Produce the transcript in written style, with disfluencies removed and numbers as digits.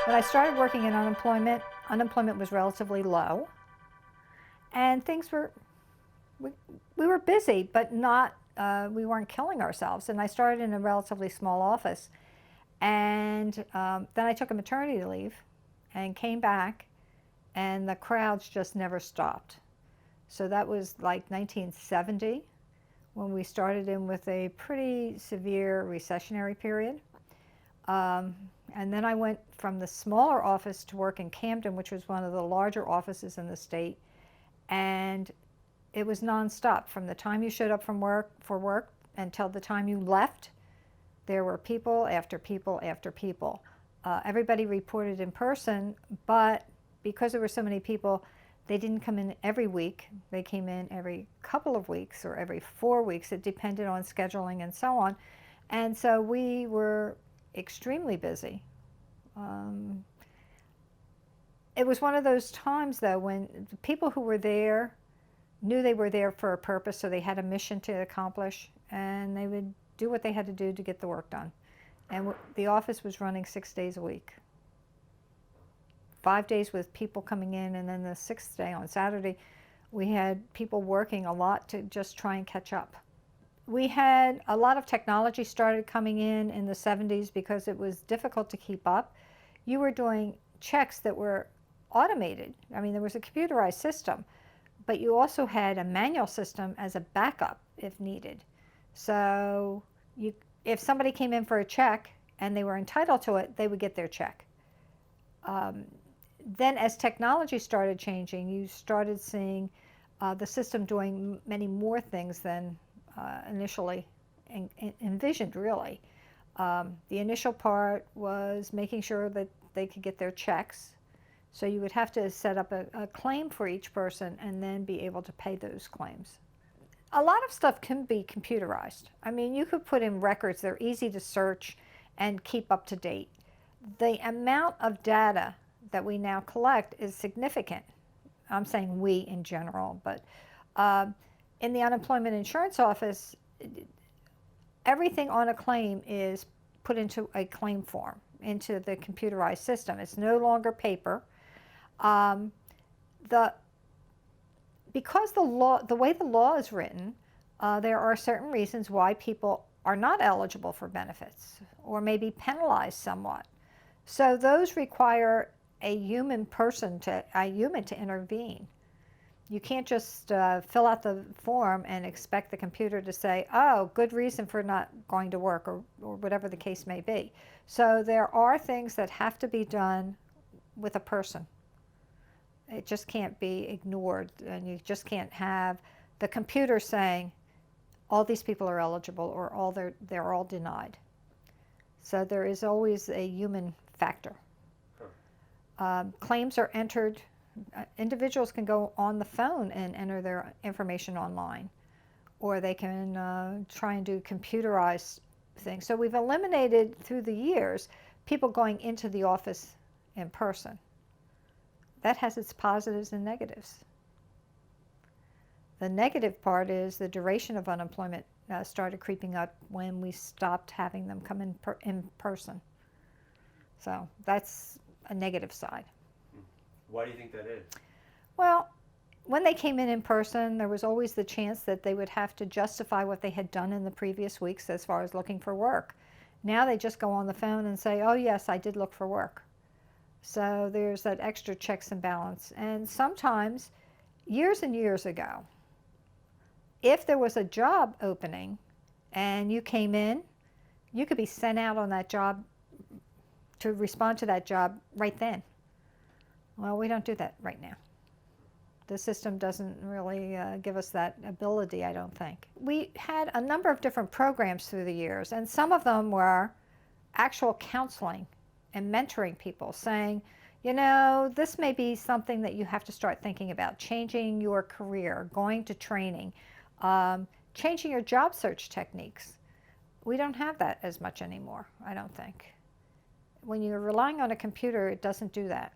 When I started working in unemployment was relatively low, and we were busy, but not, we weren't killing ourselves. And I started in a relatively small office. And then I took a maternity leave and came back, and the crowds just never stopped. So that was like 1970 when we started in with a pretty severe recessionary period. And then I went from the smaller office to work in Camden, which was one of the larger offices in the state. And it was nonstop. From the time you showed up for work until the time you left, there were people after people after people. Everybody reported in person, but because there were so many people, they didn't come in every week. They came in every couple of weeks or every 4 weeks. It depended on scheduling and so on. And so we were extremely busy. It was one of those times, though, when the people who were there knew they were there for a purpose, so they had a mission to accomplish, and they would do what they had to do to get the work done. And the office was running 6 days a week. 5 days with people coming in, and then the 6th day on Saturday, we had people working a lot to just try and catch up. We had a lot of technology started coming in the 70s because it was difficult to keep up. You were doing checks that were automated. I mean, there was a computerized system, but you also had a manual system as a backup if needed. So if somebody came in for a check and they were entitled to it, they would get their check. Then as technology started changing, you started seeing the system doing many more things than initially envisioned, really. The initial part was making sure that they could get their checks. So you would have to set up a claim for each person and then be able to pay those claims. A lot of stuff can be computerized. I mean, you could put in records. They're easy to search and keep up to date. The amount of data that we now collect is significant. I'm saying we in general, but in the unemployment insurance office, everything on a claim is put into a claim form, into the computerized system. It's no longer paper. Because the way the law is written, there are certain reasons why people are not eligible for benefits or may be penalized somewhat. So those require a human to intervene. You can't just fill out the form and expect the computer to say, oh, good reason for not going to work, or whatever the case may be. So there are things that have to be done with a person. It just can't be ignored, and you just can't have the computer saying all these people are eligible or they're all denied. So there is always a human factor. Claims are entered. Individuals can go on the phone and enter their information online, or they can try and do computerized things. So we've eliminated through the years people going into the office in person. That has its positives and negatives. The negative part is the duration of unemployment started creeping up when we stopped having them come in person. So that's a negative side. Why do you think that is? Well, when they came in person, there was always the chance that they would have to justify what they had done in the previous weeks as far as looking for work. Now they just go on the phone and say, oh yes, I did look for work. So there's that extra checks and balance. And sometimes, years and years ago, if there was a job opening and you came in, you could be sent out on that job to respond to that job right then. Well, we don't do that right now. The system doesn't really give us that ability, I don't think. We had a number of different programs through the years, and some of them were actual counseling and mentoring people, saying, you know, this may be something that you have to start thinking about, changing your career, going to training, changing your job search techniques. We don't have that as much anymore, I don't think. When you're relying on a computer, it doesn't do that.